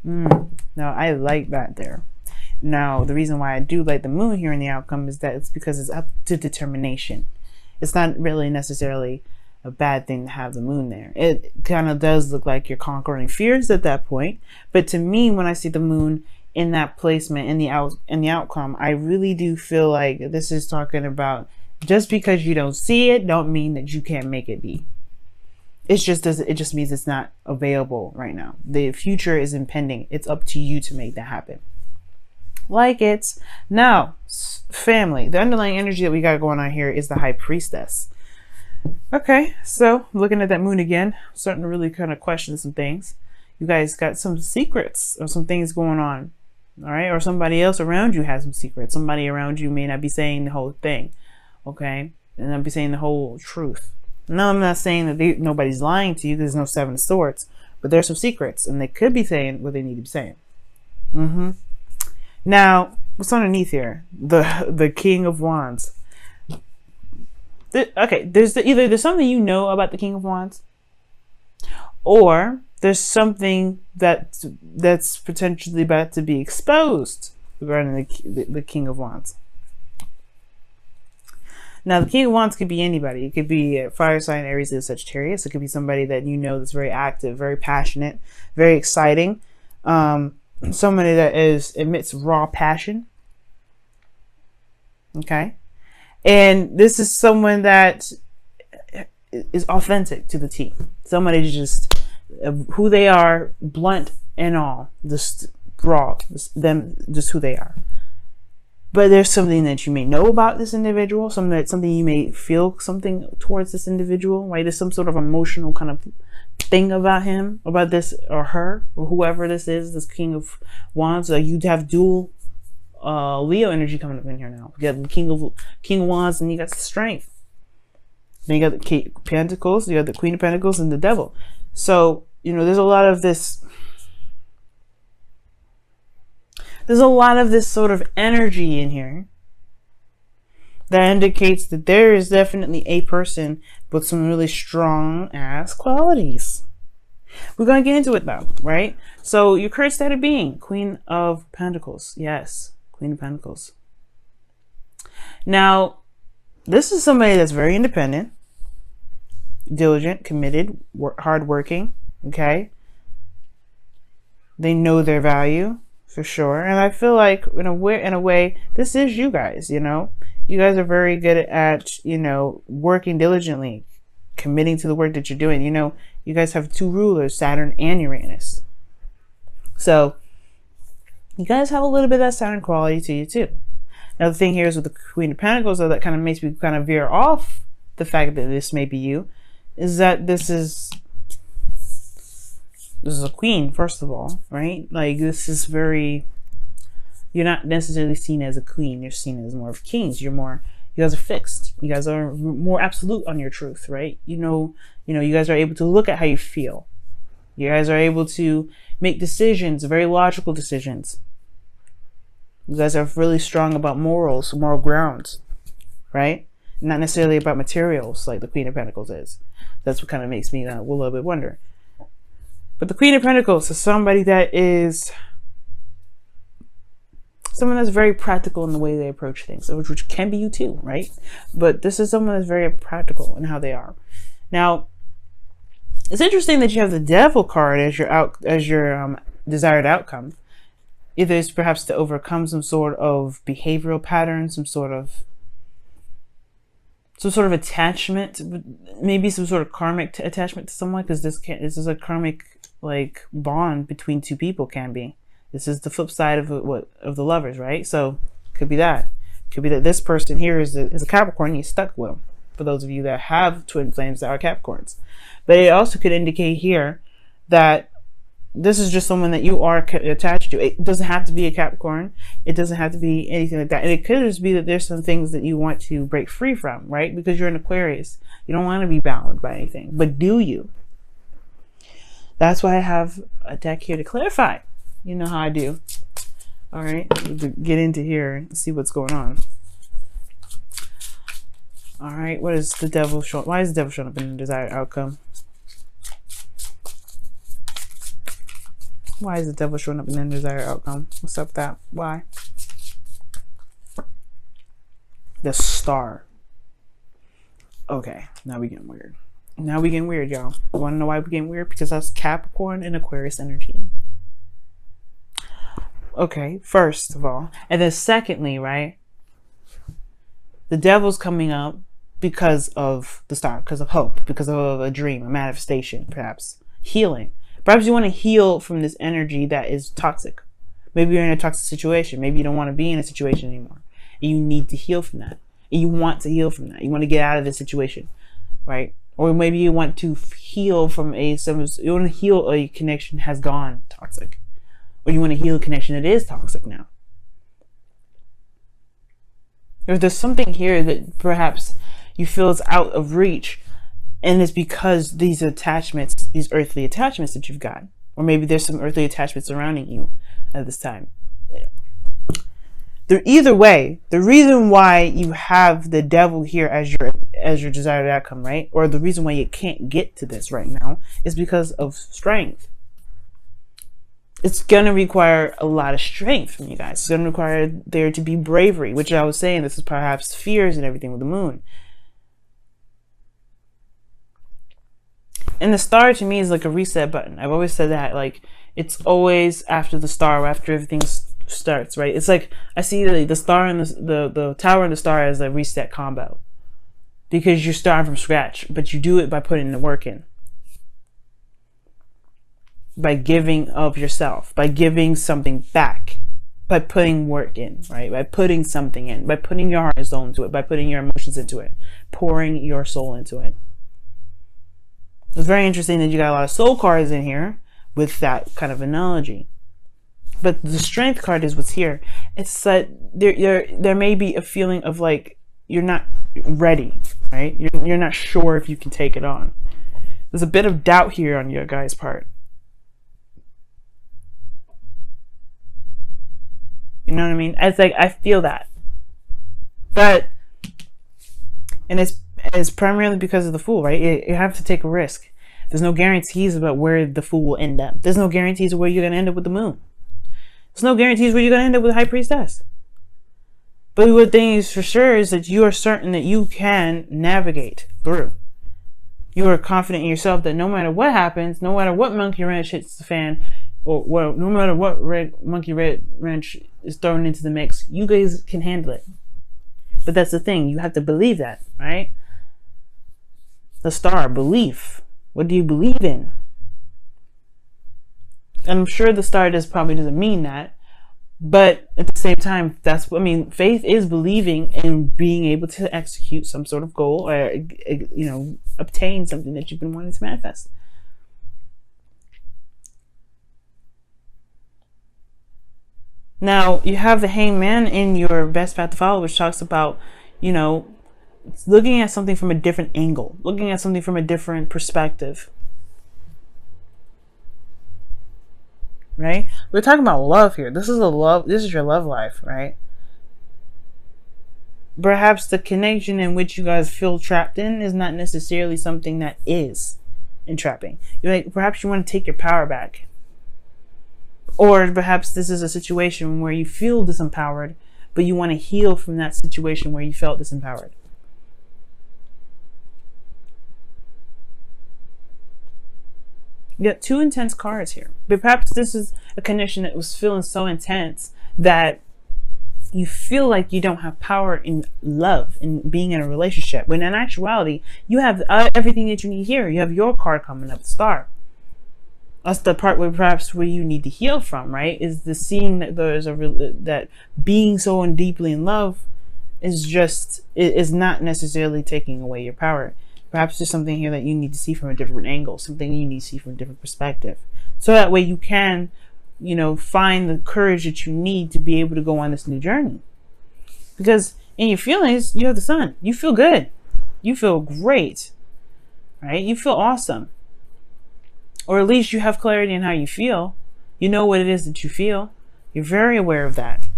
Now, I like that there. Now, the reason why I do like the moon here in the outcome is that it's because it's up to determination. It's not really necessarily a bad thing to have the moon there. It kind of does look like you're conquering fears at that point. But to me, when I see the moon in that placement, in the outcome, I really do feel like this is talking about just because you don't see it, don't mean that you can't make it be. It just means it's not available right now. The future is impending. It's up to you to make that happen. Like it's now, family. The underlying energy that we got going on here is the High Priestess. Okay, so looking at that moon again, starting to really kind of question some things. You guys got some secrets or some things going on, all right? Or somebody else around you has some secrets. Somebody around you may not be saying the whole thing, okay? And not be saying the whole truth. No, I'm not saying that nobody's lying to you. There's no Seven of Swords, but there's some secrets, and they could be saying what they need to be saying. Now, what's underneath here? The King of Wands. Okay, either there's something you know about the King of Wands, or there's something that's potentially about to be exposed regarding the King of Wands. Now, the King of Wands could be anybody. It could be a fire sign, Aries, Leo, Sagittarius. It could be somebody that you know that's very active, very passionate, very exciting. Somebody that emits raw passion. Okay. And this is someone that is authentic to the T. Somebody just who they are, blunt and all, just raw, just who they are. But there's something that you may know about this individual, something you may feel something towards this individual, right? There's some sort of emotional kind of thing about him, about this or her, or whoever this is, this King of Wands. You have dual Leo energy coming up in here now. You got the King of Wands, and you got the Strength. Then you got the King of Pentacles, you got the Queen of Pentacles, and the Devil. So, there's a lot of this. There's a lot of this sort of energy in here that indicates that there is definitely a person with some really strong ass qualities. We're going to get into it though, right? So your current state of being, Queen of Pentacles. Yes, Queen of Pentacles. Now, this is somebody that's very independent, diligent, committed, hardworking, okay? They know their value. For sure. And I feel like in a way, this is you guys, you guys are very good at, working diligently, committing to the work that you're doing. You guys have two rulers, Saturn and Uranus. So you guys have a little bit of that Saturn quality to you too. Now the thing here is with the Queen of Pentacles, that kind of makes me kind of veer off the fact that this may be you, is that this is a queen, first of all, right? Like this is you're not necessarily seen as a queen. You're seen as more of kings. You guys are fixed. You guys are more absolute on your truth, right? You guys are able to look at how you feel. You guys are able to make decisions, very logical decisions. You guys are really strong about morals, moral grounds, right? Not necessarily about materials like the Queen of Pentacles is. That's what kind of makes me a little bit wonder. But the Queen of Pentacles is somebody that is someone that's very practical in the way they approach things, which can be you too, right? But this is someone that's very practical in how they are. Now, it's interesting that you have the Devil card as your desired outcome. Either it's perhaps to overcome some sort of behavioral pattern, some sort of attachment, maybe some sort of karmic attachment to someone, because this is a karmic bond between two people. Can be. This is the flip side of the lovers, right? So could be that this person here is a Capricorn. You're stuck with them. For those of you that have twin flames that are Capricorns, but it also could indicate here that this is just someone that you are attached to. It doesn't have to be a Capricorn. It doesn't have to be anything like that. And it could just be that there's some things that you want to break free from, right? Because you're an Aquarius. You don't want to be bound by anything. But do you? That's why I have a deck here to clarify. You know how I do. All right. To get into here and see what's going on. All right. What is the Devil showing? Why is the Devil showing up in the desired outcome? Why is the devil showing up in the undesired outcome? What's up with that? Why? The star. Okay, now we getting weird. Now we getting weird, y'all. You want to know why we getting weird? Because that's Capricorn and Aquarius energy. Okay, first of all. And then secondly, right? The devil's coming up because of the star, because of hope, because of a dream, a manifestation, perhaps. Healing. Perhaps you want to heal from this energy that is toxic. Maybe you're in a toxic situation. Maybe you don't want to be in a situation anymore. And you need to heal from that. And you want to heal from that. You want to get out of this situation, right? Or maybe you want to heal from you want to heal a connection has gone toxic. Or you want to heal a connection that is toxic now. Or there's something here that perhaps you feel is out of reach. And it's because these attachments, these earthly attachments that you've got. Or maybe there's some earthly attachments surrounding you at this time. Either way, the reason why you have the devil here as your desired outcome, right? Or the reason why you can't get to this right now is because of strength. It's going to require a lot of strength from you guys. It's going to require there to be bravery, which I was saying, this is perhaps fears and everything with the moon. And the star to me is like a reset button. I've always said that, like, it's always after the star, after everything starts, right? It's like I see the star and the tower and the star as a reset combo, because you're starting from scratch, but you do it by putting the work in, by giving of yourself, by giving something back, by putting work in, right? By putting something in, by putting your heart and soul into it, by putting your emotions into it, pouring your soul into it. It's very interesting that you got a lot of soul cards in here with that kind of analogy. But the strength card is what's here. It's that there may be a feeling of like you're not ready, right? You're not sure if you can take it on. There's a bit of doubt here on your guys' part. You know what I mean? It's like I feel that, and it's primarily because of the Fool, right? You have to take a risk. There's no guarantees about where the Fool will end up. There's no guarantees of where you're gonna end up with the Moon. There's no guarantees where you're going to end up with High Priestess. But what thing is for sure is that you are certain that you can navigate through. You are confident in yourself that no matter what happens, no matter what monkey wrench hits the fan, or well, no matter what monkey wrench is thrown into the mix, you guys can handle it. But that's the thing. You have to believe that, right? The star, belief. What do you believe in? And I'm sure the star probably doesn't mean that, but at the same time, that's what I mean. Faith is believing in being able to execute some sort of goal, or obtain something that you've been wanting to manifest. Now you have the Hangman in your best path to follow, which talks about, looking at something from a different angle, looking at something from a different perspective. Right? We're talking about love here. This is your love life, right? Perhaps the connection in which you guys feel trapped in is not necessarily something that is entrapping. Perhaps you want to take your power back. Or perhaps this is a situation where you feel disempowered, but you want to heal from that situation where you felt disempowered. You got two intense cards here. But perhaps this is a connection that was feeling so intense that you feel like you don't have power in love, in being in a relationship. When in actuality, you have everything that you need here. You have your card coming up, the star. That's the part where you need to heal from, right? Is the seeing that that being so deeply in love is not necessarily taking away your power. Perhaps there's something here that you need to see from a different angle, something you need to see from a different perspective. So that way you can, find the courage that you need to be able to go on this new journey. Because in your feelings, you have the sun. You feel good. You feel great, right? You feel awesome. Or at least you have clarity in how you feel. You know what it is that you feel. You're very aware of that.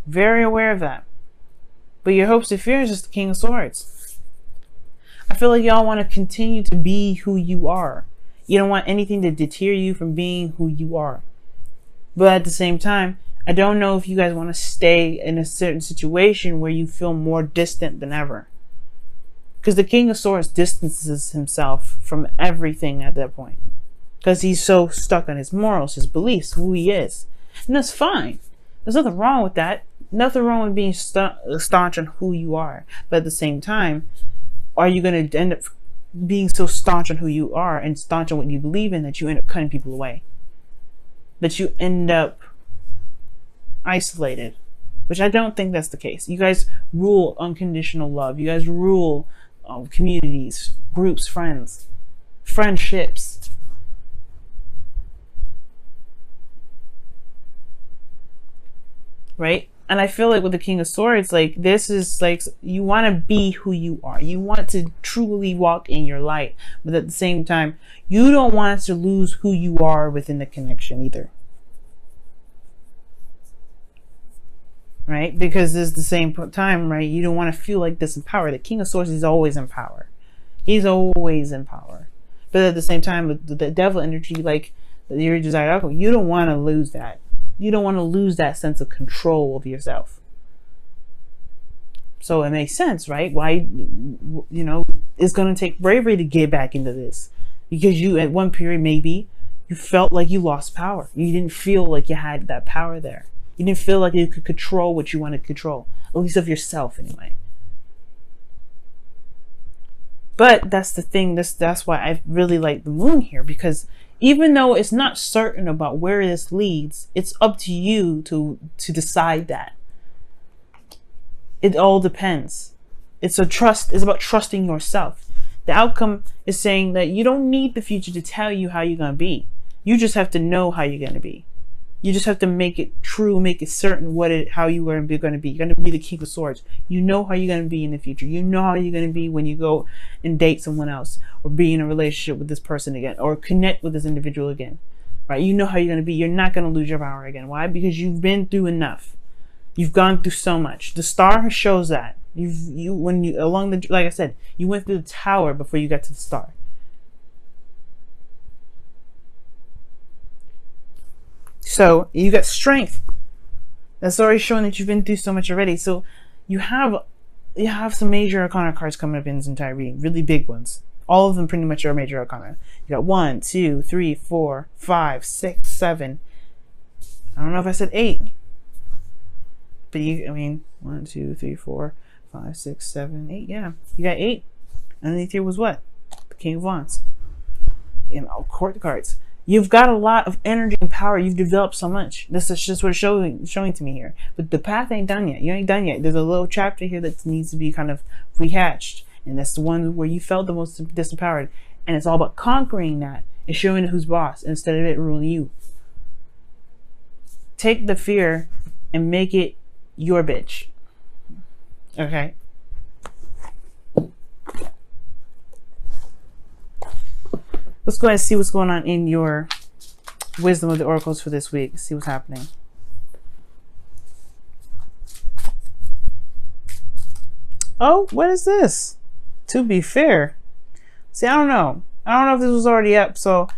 Very aware of that. But your hopes and fears is the King of Swords. I feel like y'all want to continue to be who you are. You don't want anything to deter you from being who you are. But at the same time, I don't know if you guys want to stay in a certain situation where you feel more distant than ever. Because the King of Swords distances himself from everything at that point. Because he's so stuck on his morals, his beliefs, who he is. And that's fine. There's nothing wrong with that. Nothing wrong with being staunch on who you are. But at the same time, are you going to end up being so staunch on who you are and staunch on what you believe in that you end up cutting people away? That you end up isolated? Which I don't think that's the case. You guys rule unconditional love. You guys rule communities, groups, friends, friendships. Right? And I feel like with the King of Swords, like this is like you want to be who you are. You want to truly walk in your light. But at the same time, you don't want to lose who you are within the connection either. Right? Because there's the same time, right? You don't want to feel like disempowered. The King of Swords is always in power. He's always in power. But at the same time, with the devil energy, like your desired outcome, you don't want to lose that. You don't want to lose that sense of control of yourself. So it makes sense, right? Why, you know, it's going to take bravery to get back into this. Because you, at one period, maybe, you felt like you lost power. You didn't feel like you had that power there. You didn't feel like you could control what you wanted to control. At least of yourself, anyway. But that's the thing. That's why I really like the moon here. Because even though it's not certain about where this leads, it's up to you to decide that. It all depends. It's about trusting yourself. The outcome is saying that you don't need the future to tell you how you're going to be. You just have to know how you're going to be. You just have to make it true, make it certain how you are going to be. You're going to be the King of Swords. You know how you're going to be in the future. You know how you're going to be when you go and date someone else, or be in a relationship with this person again, or connect with this individual again, right? You know how you're going to be. You're not going to lose your power again. Why? Because you've been through enough. You've gone through so much. The star shows that. Like I said, you went through the tower before you got to the star. So you got strength. That's already showing that you've been through so much already. So you have some major arcana cards coming up in this entire reading, really big ones. All of them pretty much are major arcana. You got 1, 2, 3, 4, 5, 6, 7. I don't know if I said 8. But 1, 2, 3, 4, 5, 6, 7, 8. Yeah, you got 8. Underneath here was what? The King of Wands. Court cards. You've got a lot of energy and power. You've developed so much. This is just what it's showing to me here. But the path ain't done yet. You ain't done yet. There's a little chapter here that needs to be kind of rehatched. And that's the one where you felt the most disempowered. And it's all about conquering that and showing who's boss instead of it ruling you. Take the fear and make it your bitch. Okay? Let's go ahead and see what's going on in your wisdom of the oracles for this week. See what's happening. Oh, what is this? To be fair. See, I don't know. I don't know if this was already up. So,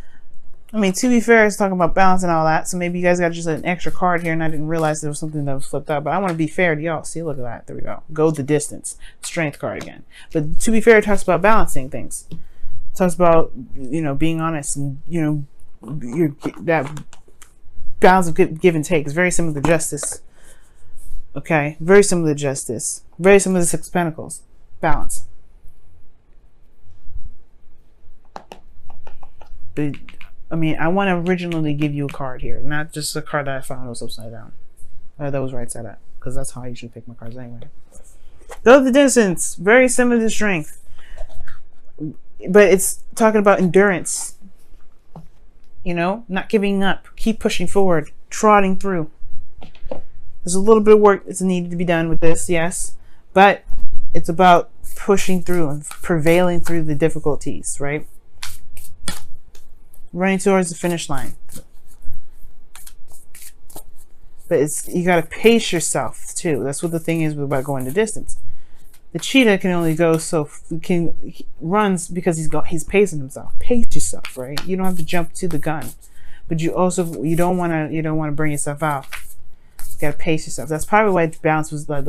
to be fair, it's talking about balance and all that. So maybe you guys got just an extra card here and I didn't realize there was something that was flipped up. But I want to be fair to y'all. See, look at that. There we go. Go the distance. Strength card again. But to be fair, it talks about balancing things. Talks about, being honest and, that balance of give and take is very similar to justice. Okay? Very similar to justice. Very similar to Six of Pentacles. Balance. But, I want to originally give you a card here. Not just a card that I found was upside down. That was right side up. Because that's how I usually pick my cards anyway. Go the distance. Very similar to strength. But it's talking about endurance. Not giving up. Keep pushing forward. Trotting through. There's a little bit of work that's needed to be done with this, yes. But it's about pushing through and prevailing through the difficulties, right? Running towards the finish line. But you got to pace yourself, too. That's what the thing is about going the distance. The cheetah can only go he runs because he's pacing himself. Pace yourself, right? You don't have to jump to the gun, but you don't want to burn yourself out. You gotta pace yourself. That's probably why balance was the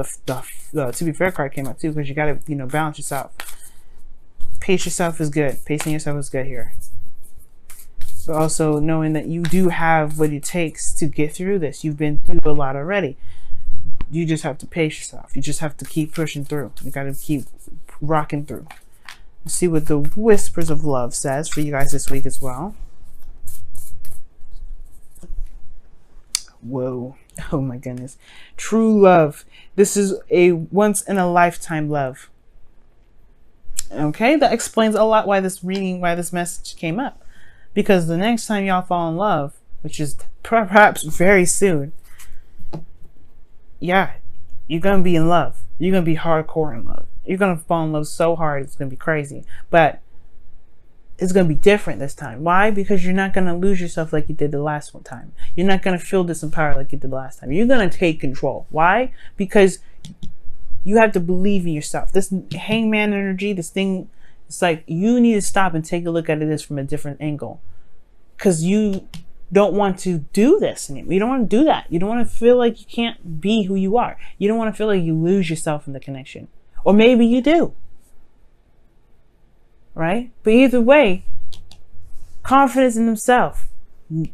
to be fair card came out too, because you gotta balance yourself. Pace yourself is good. Pacing yourself is good here. But also knowing that you do have what it takes to get through this. You've been through a lot already. You just have to pace yourself. You just have to keep pushing through. You gotta keep rocking through. Let's see what the Whispers of Love says for you guys this week as well. Whoa. Oh my goodness. True love. This is a once in a lifetime love. Okay, that explains a lot why this message came up. Because the next time y'all fall in love, which is perhaps very soon, yeah, you're going to be in love. You're going to be hardcore in love. You're going to fall in love so hard, it's going to be crazy. But it's going to be different this time. Why? Because you're not going to lose yourself like you did the last one time. You're not going to feel disempowered like you did the last time. You're going to take control. Why? Because you have to believe in yourself. This hangman energy, this thing, it's like you need to stop and take a look at this from a different angle. Because you don't want to do this anymore. You don't want to do that. You don't want to feel like you can't be who you are. You don't want to feel like you lose yourself in the connection. Or maybe you do. Right? But either way, confidence in himself,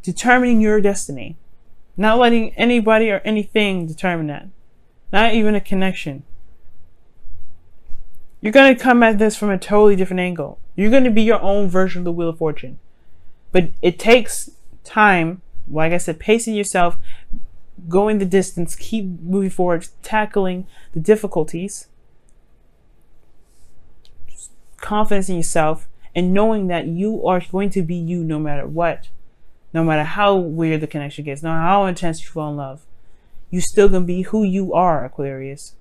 determining your destiny, not letting anybody or anything determine that, not even a connection. You're going to come at this from a totally different angle. You're going to be your own version of the Wheel of Fortune. But it takes time, like I said, pacing yourself, going the distance, keep moving forward, tackling the difficulties, confidence in yourself, and knowing that you are going to be you no matter what. No matter how weird the connection gets, no matter how intense you fall in love, you're still going to be who you are, Aquarius.